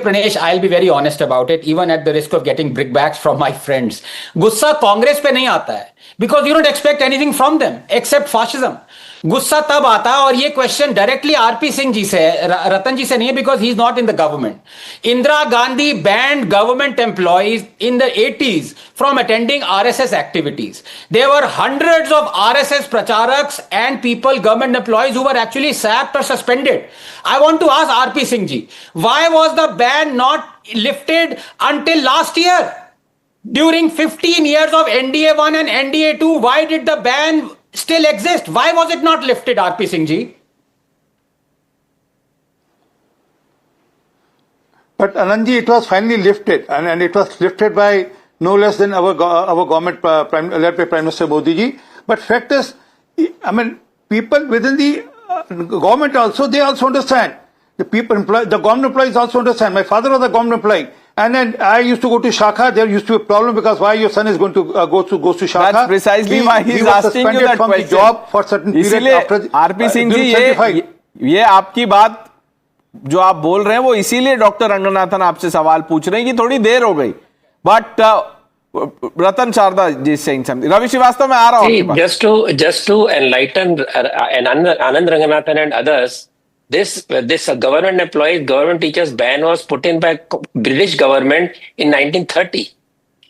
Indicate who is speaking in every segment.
Speaker 1: Pranesh, I'll be very honest about it, even at the risk of getting brickbats from my friends. गुस्सा कांग्रेस पे नहीं आता है, because you don't expect anything from them except fascism. गुस्सा तब आता है, और ये क्वेश्चन डायरेक्टली आरपी सिंह जी से है, रतन जी से नहीं है, because he is not in the government. Indira Gandhi band government employees in the 80s from attending RSS activities. There were hundreds of RSS pracharaks and people, government employees, who were actually sacked or suspended. I want to ask RP Singh ji, why was the ban not lifted until last year? During 15 years of NDA 1 and NDA 2, why did the ban still exist? Why was it not lifted, RP Singh ji?
Speaker 2: But Anandji, it was finally lifted, and it was lifted by no less than our government led by Prime Minister Modi ji. But fact is, I mean, people within the government also, they also understand. The government employees also understand. My father was a government employee. And then I used to go to Shakha. There used to be a problem because why your son is going to goes to Shakha.
Speaker 3: That's precisely why he's asking you that
Speaker 2: from
Speaker 3: question.
Speaker 2: The job for certain period after.
Speaker 3: RP Singh ji, ये आपकी बात जो आप बोल रहे हैं वो इसीलिए डॉक्टर रंगनाथन आपसे सवाल पूछ रहे हैं कि थोड़ी देर हो गई. But Ratan Sharda ji saying something. Ravi Srivastava मैं आ रहा हूँ.
Speaker 4: Just to enlighten Anand Ranganathan and others, this government employees, government teachers ban was put in by British government in 1930,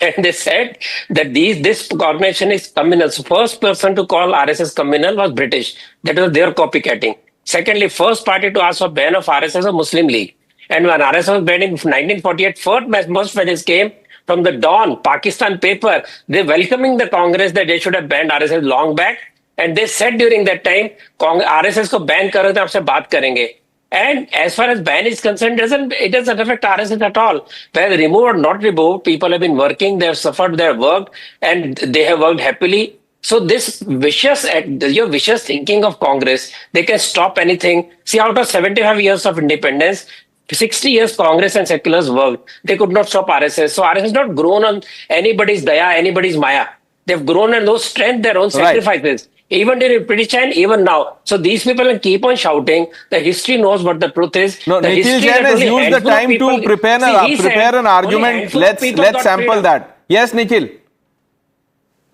Speaker 4: and they said that this organization is communal. So first person to call RSS communal was British. That was their copycatting. Secondly, first party to ask for ban of RSS was Muslim League, and when RSS was banned in 1948, first message came from the Dawn Pakistan paper. They welcoming the Congress that they should have banned RSS long back. And they said during that time, RSS को ban करो तो आपसे बात करेंगे. And as far as ban is concerned, it doesn't affect RSS at all. Whether removed or not removed, people have been working, they have suffered their work, and they have worked happily. So this vicious thinking of Congress, they can stop anything. See, out of 75 years of independence, 60 years Congress and seculars worked. They could not stop RSS. So RSS has not grown on anybody's daya, anybody's maya. They've grown on those strength, their own sacrifices. Right. Even during British time, even now. So these people can keep on shouting. The history knows what the truth is.
Speaker 3: No, Nikhil Jain has used the time to prepare an argument. Let's sample that. Yes, Nikhil.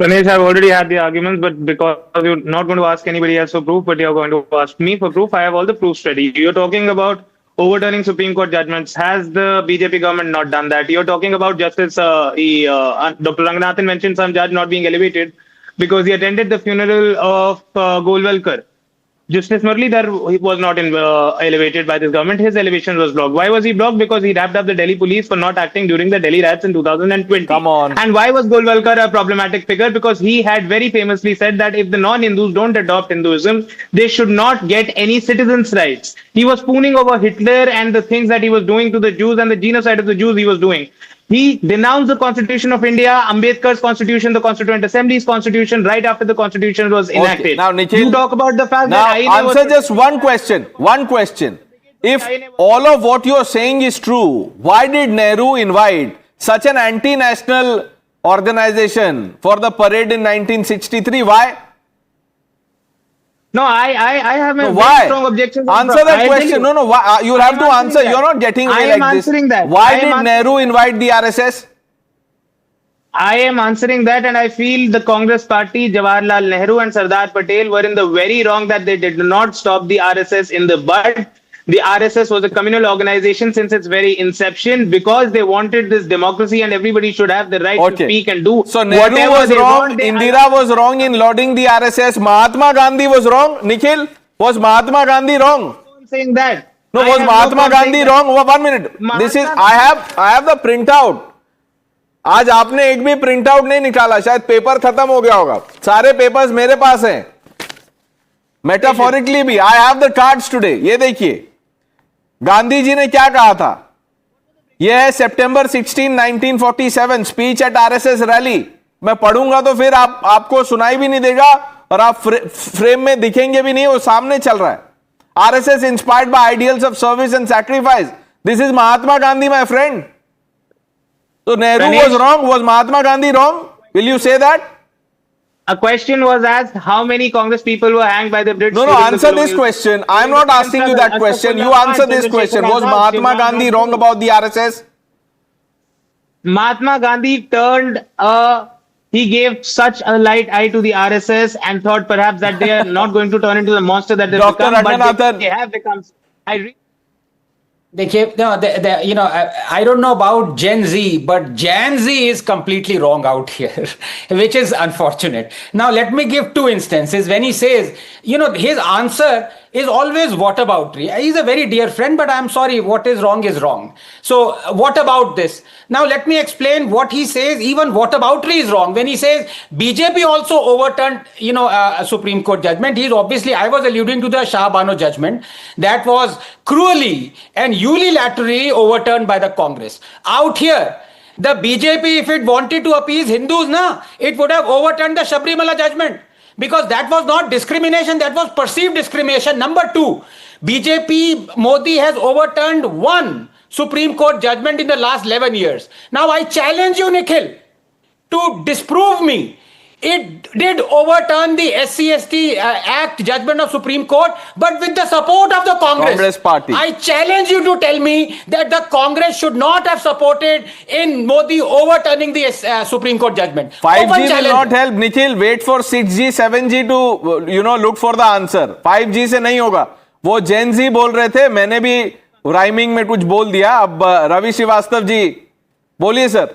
Speaker 5: Pranesh, I've already had the arguments, but because you're not going to ask anybody else for proof, but you're going to ask me for proof, I have all the proofs ready. You're talking about overturning Supreme Court judgments. Has the BJP government not done that? You're talking about Justice Dr. Ranganathan mentioned some judge not being elevated because he attended the funeral of Golwalkar. Justice Muralidhar was not elevated by this government. His elevation was blocked. Why was he blocked? Because he wrapped up the Delhi police for not acting during the Delhi riots in 2020.
Speaker 3: Come on.
Speaker 5: And why was Golwalkar a problematic figure? Because he had very famously said that if the non-Hindus don't adopt Hinduism, they should not get any citizens' rights. He was spooning over Hitler and the things that he was doing to the Jews and the genocide of the Jews he was doing. He denounced the Constitution of India, Ambedkar's Constitution, the Constituent Assembly's Constitution, right after the Constitution was enacted.
Speaker 3: Okay. Now, Nikhil,
Speaker 5: you talk about the fact
Speaker 3: now
Speaker 5: that
Speaker 3: answer just one question. One question. If all of what you are saying is true, why did Nehru invite such an anti-national organization for the parade in 1963? Why?
Speaker 5: No, I have a
Speaker 3: very
Speaker 5: strong objection.
Speaker 3: Answer that question. No, why, you'll have to answer. You're not getting away like this. Why did Nehru invite the RSS?
Speaker 5: I am answering that, and I feel the Congress party, Jawaharlal Nehru and Sardar Patel were in the very wrong that they did not stop the RSS in the bud. The RSS was a communal organization since its very inception because they wanted this democracy and everybody should have the right to speak and do
Speaker 3: so Nehru was wrong, Indira was wrong in lauding the RSS, Mahatma Gandhi was wrong. Nikhil, was Mahatma Gandhi wrong?
Speaker 5: I'm saying that.
Speaker 3: No, was Mahatma Gandhi wrong? 1 minute. This is, I have the printout. आज आपने एक भी print out नहीं निकाला, शायद paper खत्म हो गया होगा. सारे पेपर्स मेरे पास हैं. मेटाफोरिकली भी I have the cards today. ये देखिए गांधी जी ने क्या कहा था. यह है सितंबर 16, 1947 स्पीच एट आरएसएस रैली. मैं पढ़ूंगा तो फिर आपको सुनाई भी नहीं देगा और आप फ्रेम में दिखेंगे भी नहीं, वो सामने चल रहा है. RSS inspired by ideals of service and sacrifice. This is Mahatma Gandhi my friend. So Nehru was wrong. Was Mahatma Gandhi wrong? Will you say that?
Speaker 5: A question was asked: how many Congress people were hanged by the Brits?
Speaker 3: No,
Speaker 5: during the
Speaker 3: answer this
Speaker 5: colonial-
Speaker 3: question. I'm not asking you that question. You answer this question. Was Mahatma Gandhi wrong about the RSS?
Speaker 5: Mahatma Gandhi he gave such a light eye to the RSS and thought perhaps that they are not going to turn into the monster that they've
Speaker 3: Dr.
Speaker 5: become, but
Speaker 3: Ranganathan.
Speaker 5: they have become.
Speaker 1: You know, I don't know about Gen Z, but Gen Z is completely wrong out here, which is unfortunate. Now, let me give two instances. When he says, you know, his answer is always whataboutery. He's a very dear friend, but I'm sorry, what is wrong is wrong. So, what about this? Now, let me explain what he says. Even whataboutery is wrong. When he says BJP also overturned, you know, a Supreme Court judgment, he's obviously, I was alluding to the Shah Bano judgment that was cruelly and unilaterally overturned by the Congress. Out here, the BJP, if it wanted to appease Hindus, it would have overturned the Sabrimala judgment. Because that was not discrimination, that was perceived discrimination. Number two, BJP Modi has overturned one Supreme Court judgment in the last 11 years. Now I challenge you, Nikhil, to disprove me. It did overturn the SC/ST Act judgment of Supreme Court, but with the support of the
Speaker 3: Congress party.
Speaker 1: I challenge you to tell me that the Congress should not have supported in Modi overturning the Supreme Court judgment.
Speaker 3: 5G
Speaker 1: Open
Speaker 3: will
Speaker 1: challenge.
Speaker 3: not help. Nikhil, wait for 6G, 7G to, you know, look for the answer. 5G से नहीं होगा. वो Gen Z बोल रहे थे, मैंने भी rhyming में कुछ बोल दिया. अब रवि श्रीवास्तव जी बोलिए सर.